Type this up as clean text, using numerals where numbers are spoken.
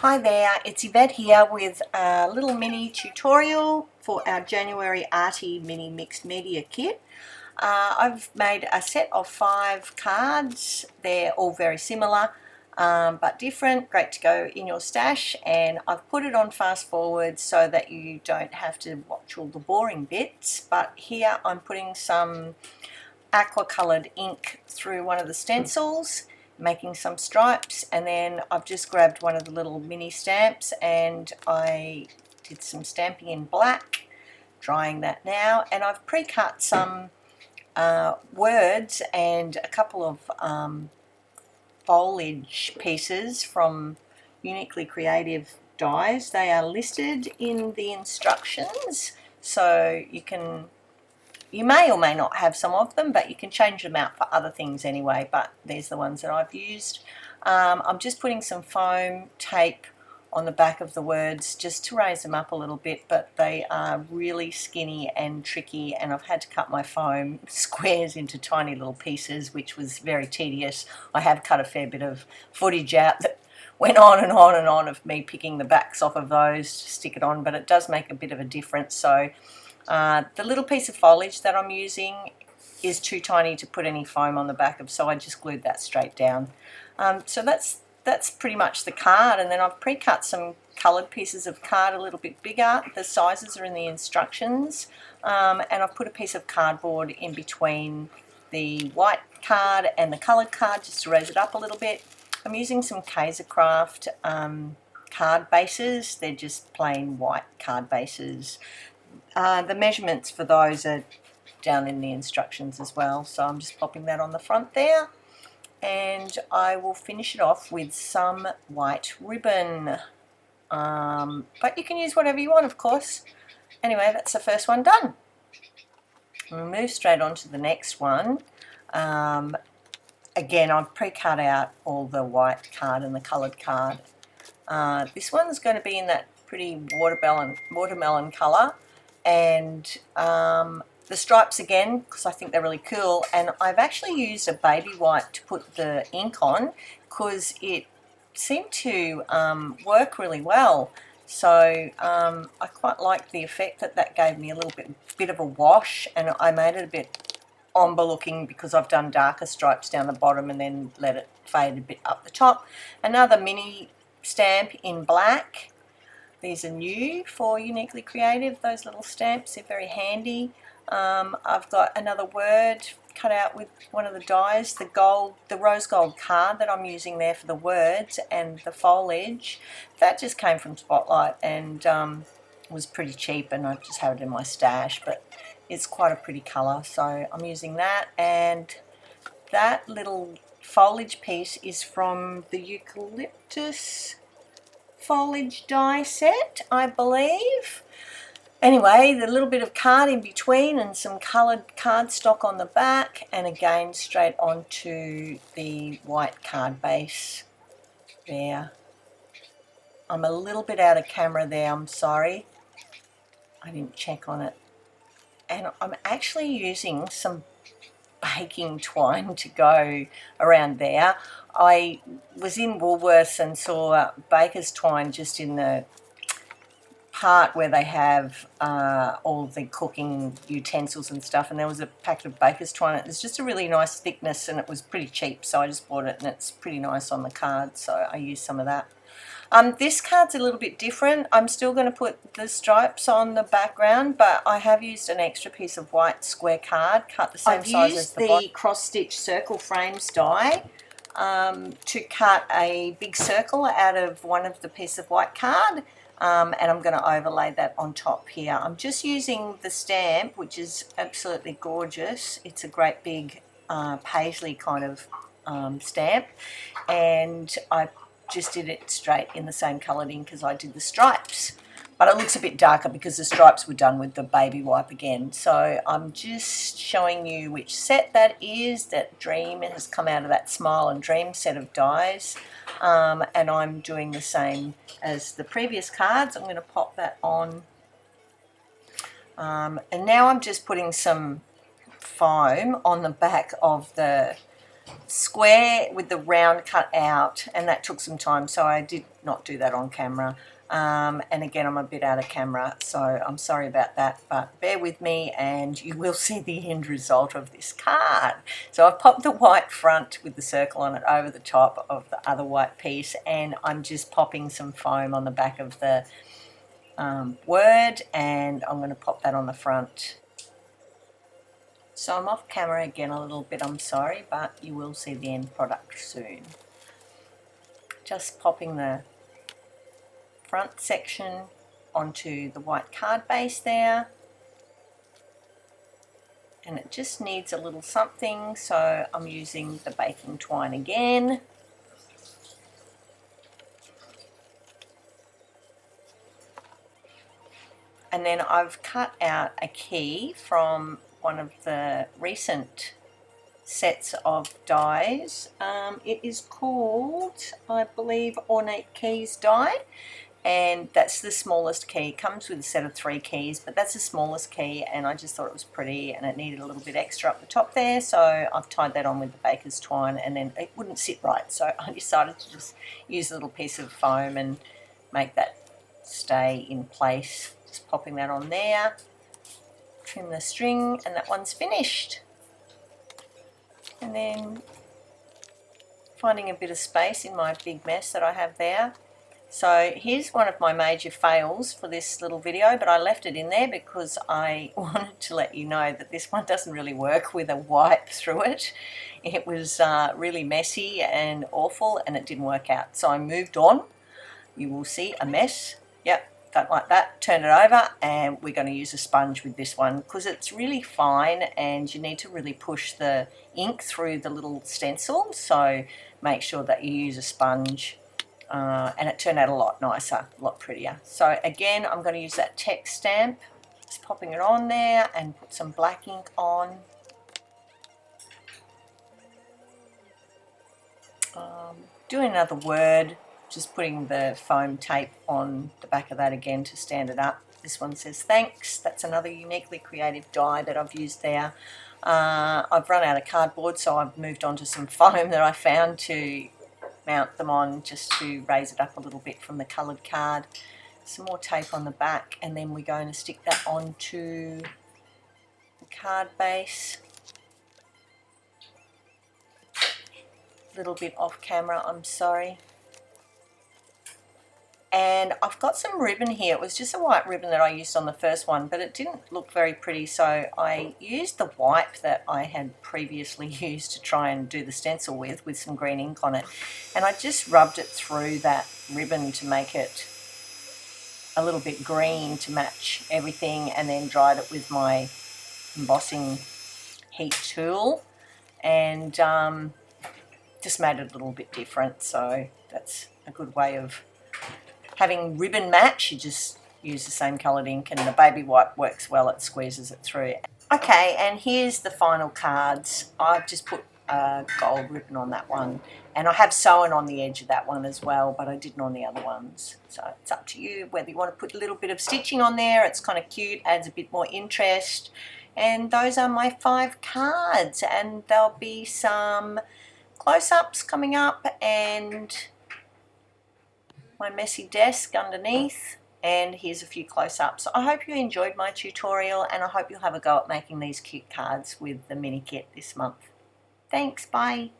Hi there, it's Yvette here with a little mini tutorial for our January Arty Mini Mixed Media Kit. I've made a set of 5 cards. They're all very similar but different, great to go in your stash, and I've put it on fast forward so that you don't have to watch all the boring bits. But here I'm putting some aqua coloured ink through one of the stencils, making some stripes, and then I've just grabbed one of the little mini stamps and I did some stamping in black, drying that now, and I've pre-cut some words and a couple of foliage pieces from Uniquely Creative dies. They are listed in the instructions, so you may or may not have some of them, but you can change them out for other things anyway. But these are the ones that I've used. I'm just putting some foam tape on the back of the words just to raise them up a little bit, but they are really skinny and tricky, and I've had to cut my foam squares into tiny little pieces, which was very tedious. I have cut a fair bit of footage out that went on and on and on of me picking the backs off of those to stick it on, but it does make a bit of a difference. So the little piece of foliage that I'm using is too tiny to put any foam on the back of, so I just glued that straight down. So that's pretty much the card, and then I've pre-cut some coloured pieces of card a little bit bigger. The sizes are in the instructions, and I've put a piece of cardboard in between the white card and the coloured card just to raise it up a little bit. I'm using some Kaisercraft card bases. They're just plain white card bases. The measurements for those are down in the instructions as well, so I'm just popping that on the front there, and I will finish it off with some white ribbon, but you can use whatever you want, of course. Anyway, that's the first one done. We'll move straight on to the next one. Again, I've pre-cut out all the white card and the coloured card. This one's going to be in that pretty watermelon colour, and the stripes again, because I think they're really cool, and I've actually used a baby white to put the ink on because it seemed to work really well. So I quite liked the effect that gave me, a little bit of a wash, and I made it a bit ombre looking because I've done darker stripes down the bottom and then let it fade a bit up the top. Another mini stamp in black. These are new for Uniquely Creative, those little stamps, they're very handy. I've got another word cut out with one of the dies, the rose gold card that I'm using there for the words and the foliage. That just came from Spotlight and was pretty cheap, and I just have it in my stash, but it's quite a pretty colour, so I'm using that. And that little foliage piece is from the eucalyptus foliage die set, I believe. Anyway, the little bit of card in between and some coloured cardstock on the back, and again straight onto the white card base there. I'm a little bit out of camera there, I'm sorry, I didn't check on it. And I'm actually using some baking twine to go around there. I was in Woolworths and saw baker's twine just in the part where they have all the cooking utensils and stuff, and there was a packet of baker's twine. It was just a really nice thickness and it was pretty cheap, so I just bought it, and it's pretty nice on the card, so I used some of that. This card's a little bit different. I'm still going to put the stripes on the background, but I have used an extra piece of white square card, cut the same size as the bottom. Cross-stitch circle frames die to cut a big circle out of one of the piece of white card, and I'm going to overlay that on top here. I'm just using the stamp, which is absolutely gorgeous. It's a great big paisley kind of stamp, and I just did it straight in the same coloured ink as I did the stripes, but it looks a bit darker because the stripes were done with the baby wipe again. So I'm just showing you which set that is. That Dream has come out of that Smile and Dream set of dies, and I'm doing the same as the previous cards. I'm going to pop that on, and now I'm just putting some foam on the back of the square with the round cut out, and that took some time, so I did not do that on camera. And again, I'm a bit out of camera, so I'm sorry about that, but bear with me and you will see the end result of this card. So I've popped the white front with the circle on it over the top of the other white piece, and I'm just popping some foam on the back of the word, and I'm going to pop that on the front. So I'm off camera again a little bit, I'm sorry, but you will see the end product soon. Just popping the front section onto the white card base there, and it just needs a little something, so I'm using the baking twine again. And then I've cut out a key from one of the recent sets of dies. It is called, I believe, Ornate Keys die, and that's the smallest key. It comes with a set of 3 keys, but that's the smallest key, and I just thought it was pretty and it needed a little bit extra up the top there, so I've tied that on with the baker's twine, and then it wouldn't sit right, so I decided to just use a little piece of foam and make that stay in place. Just popping that on there, trim the string, and that one's finished. And then finding a bit of space in my big mess that I have there. So here's one of my major fails for this little video, but I left it in there because I wanted to let you know that this one doesn't really work with a wipe through it. It was really messy and awful, and it didn't work out. So I moved on. You will see a mess. Yep. Don't like that, turn it over, and we're going to use a sponge with this one because it's really fine and you need to really push the ink through the little stencil, so make sure that you use a sponge, and it turned out a lot nicer, a lot prettier. So again, I'm going to use that text stamp, just popping it on there and put some black ink on. Doing another word, just putting the foam tape on the back of that again to stand it up. This one says thanks. That's another uniquely creative die that I've used there. I've run out of cardboard, so I've moved on to some foam that I found to mount them on, just to raise it up a little bit from the coloured card. Some more tape on the back, and then we're going to stick that onto the card base. A little bit off camera, I'm sorry. And I've got some ribbon here. It was just a white ribbon that I used on the first one, but it didn't look very pretty, so I used the wipe that I had previously used to try and do the stencil with some green ink on it, and I just rubbed it through that ribbon to make it a little bit green to match everything, and then dried it with my embossing heat tool, and just made it a little bit different. So that's a good way of having ribbon match. You just use the same coloured ink, and the baby wipe works well, it squeezes it through. Okay, and here's the final cards. I've just put a gold ribbon on that one, and I have sewn on the edge of that one as well, but I didn't on the other ones. So it's up to you whether you want to put a little bit of stitching on there. It's kind of cute, adds a bit more interest. And those are my 5 cards, and there'll be some close-ups coming up, and my messy desk underneath, and here's a few close-ups. I hope you enjoyed my tutorial, and I hope you'll have a go at making these cute cards with the mini kit this month. Thanks, bye.